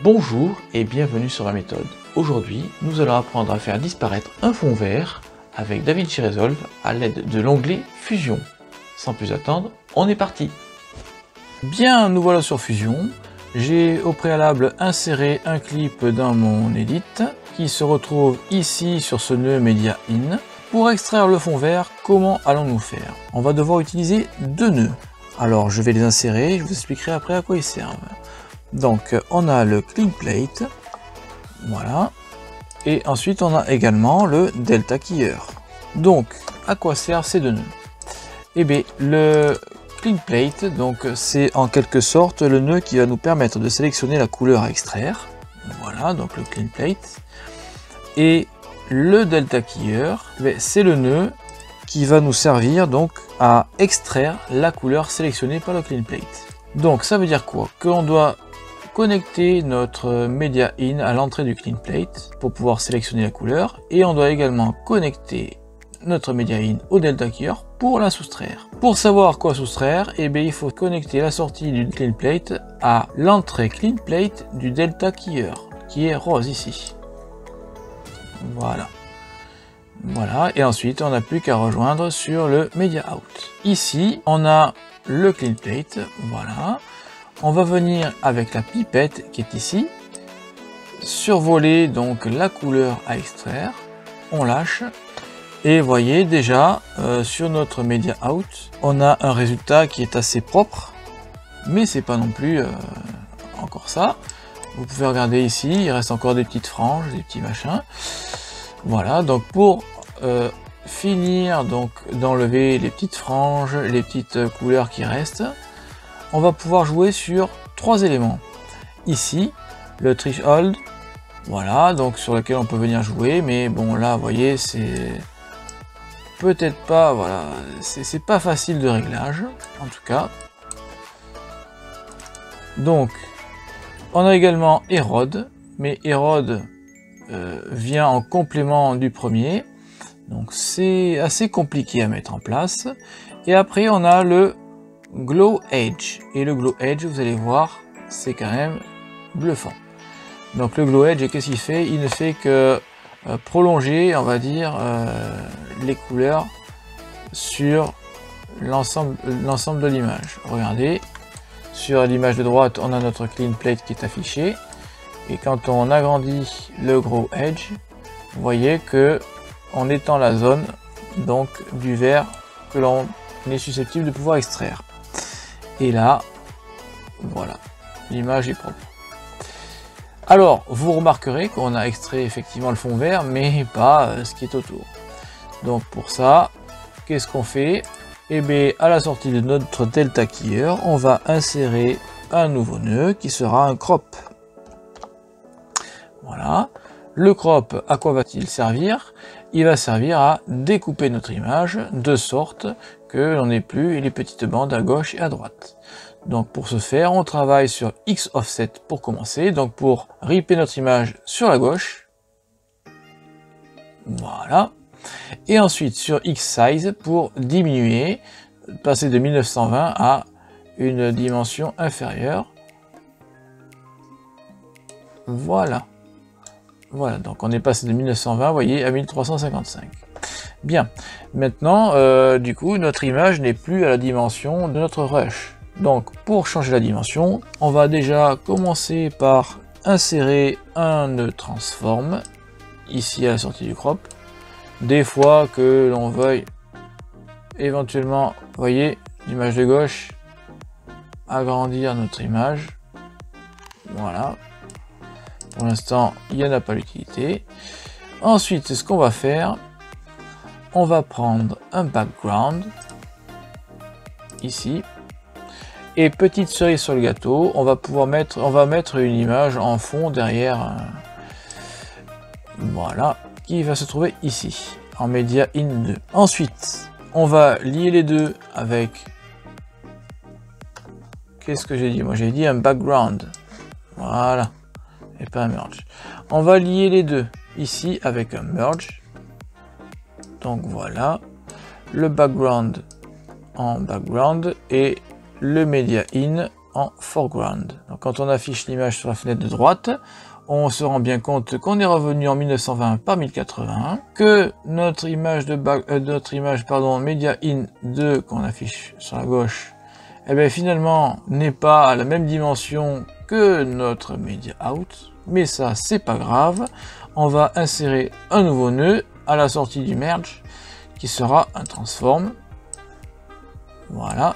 Bonjour et bienvenue sur la méthode. Aujourd'hui, nous allons apprendre à faire disparaître un fond vert avec DaVinci Resolve à l'aide de l'onglet Fusion. Sans plus attendre, on est parti. Bien, nous voilà sur Fusion. J'ai au préalable inséré un clip dans mon edit qui se retrouve ici sur ce nœud Media In. Pour extraire le fond vert, comment allons-nous faire? On va devoir utiliser deux nœuds. Alors je vais les insérer, je vous expliquerai après à quoi ils servent. Donc on a le Clean Plate, voilà, et ensuite on a également le Delta Keyer. Donc à quoi servent ces deux nœuds? Eh bien le Clean Plate, donc c'est en quelque sorte le nœud qui va nous permettre de sélectionner la couleur à extraire. Voilà, donc le Clean Plate. Et le Delta Keyer, c'est le nœud qui va nous servir donc à extraire la couleur sélectionnée par le Clean Plate. Donc ça veut dire quoi? Qu'on doit connecter notre Media In à l'entrée du Clean Plate pour pouvoir sélectionner la couleur, et on doit également connecter notre Media In au Delta Keyer pour la soustraire. Pour savoir quoi soustraire, eh bien, il faut connecter la sortie du Clean Plate à l'entrée Clean Plate du Delta Keyer, qui est rose ici. Voilà. Voilà, et ensuite on n'a plus qu'à rejoindre sur le Media Out. Ici, on a le Clean Plate, voilà. On va venir avec la pipette qui est ici, survoler donc la couleur à extraire, on lâche, et voyez déjà sur notre Media Out, on a un résultat qui est assez propre, mais c'est pas non plus encore ça. Vous pouvez regarder ici, il reste encore des petites franges, des petits machins. Voilà, donc pour finir donc d'enlever les petites franges, les petites couleurs qui restent, on va pouvoir jouer sur trois éléments. Ici, le threshold, voilà, donc sur lequel on peut venir jouer, mais bon là, vous voyez, c'est peut-être pas, voilà, c'est pas facile de réglage, en tout cas. Donc, on a également Erode, mais Erode vient en complément du premier, donc c'est assez compliqué à mettre en place. Et après, on a le Glow Edge, et le Glow Edge, vous allez voir, c'est quand même bluffant. Donc le Glow Edge, qu'est-ce qu'il fait? Il ne fait que prolonger, on va dire, les couleurs sur l'ensemble de l'image. Regardez, sur l'image de droite, on a notre Clean Plate qui est affiché, et quand on agrandit le Glow Edge, vous voyez que on étend la zone donc du vert que l'on est susceptible de pouvoir extraire. Et là, voilà, l'image est propre. Alors, vous remarquerez qu'on a extrait effectivement le fond vert, mais pas ce qui est autour. Donc pour ça, qu'est-ce qu'on fait? Eh bien, à la sortie de notre Delta Keyer, on va insérer un nouveau nœud qui sera un crop. Voilà. Le crop, à quoi va-t-il servir? Il va servir à découper notre image de sorte que l'on n'ait plus les petites bandes à gauche et à droite. Donc pour ce faire, on travaille sur X offset pour commencer, donc pour ripper notre image sur la gauche. Voilà. Et ensuite sur X size pour diminuer, passer de 1920 à une dimension inférieure. Voilà. Voilà, donc on est passé de 1920, vous voyez, à 1355. Bien, maintenant, du coup, notre image n'est plus à la dimension de notre rush. Donc, pour changer la dimension, on va déjà commencer par insérer un nœud transform, ici à la sortie du crop. Des fois que l'on veuille éventuellement, vous voyez, l'image de gauche, agrandir notre image. Voilà. Pour l'instant, il n'y en a pas l'utilité. Ensuite, ce qu'on va faire, on va prendre un background, ici, et petite cerise sur le gâteau, on va mettre une image en fond derrière, voilà, qui va se trouver ici, en Media In 2. Ensuite, on va lier les deux avec, qu'est-ce que j'ai dit? Moi j'ai dit un background, voilà. Et pas un merge. On va lier les deux ici avec un merge. Donc voilà, le background en background et le Media In en foreground. Donc quand on affiche l'image sur la fenêtre de droite, on se rend bien compte qu'on est revenu en 1920 par 1081, que notre image Media In 2 qu'on affiche sur la gauche, eh bien finalement n'est pas à la même dimension que notre Media Out, mais ça c'est pas grave, on va insérer un nouveau nœud à la sortie du merge qui sera un transform, voilà,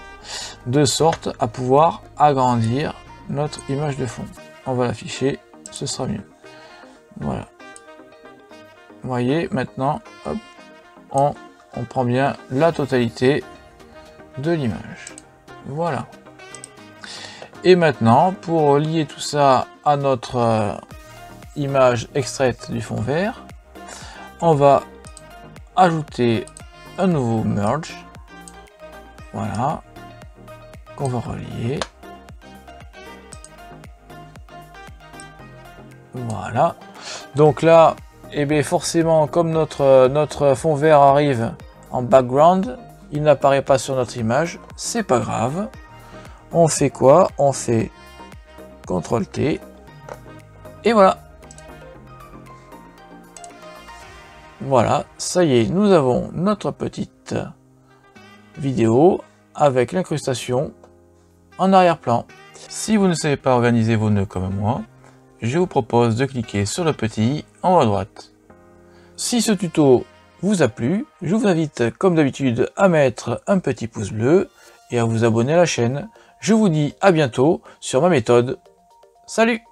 de sorte à pouvoir agrandir notre image de fond. On va l'afficher, ce sera mieux. Voilà. Vous voyez, maintenant, hop, on prend bien la totalité de l'image. Voilà. Et maintenant, pour lier tout ça à notre image extraite du fond vert, on va ajouter un nouveau merge. Voilà. Qu'on va relier. Voilà. Donc là, eh bien forcément, comme notre fond vert arrive en background, il n'apparaît pas sur notre image, c'est pas grave. On fait quoi? On fait CTRL-T. Et voilà. Voilà, ça y est, nous avons notre petite vidéo avec l'incrustation en arrière-plan. Si vous ne savez pas organiser vos nœuds comme moi, je vous propose de cliquer sur le petit i en haut à droite. Si ce tuto vous a plu, je vous invite comme d'habitude à mettre un petit pouce bleu et à vous abonner à la chaîne. Je vous dis à bientôt sur ma méthode. Salut!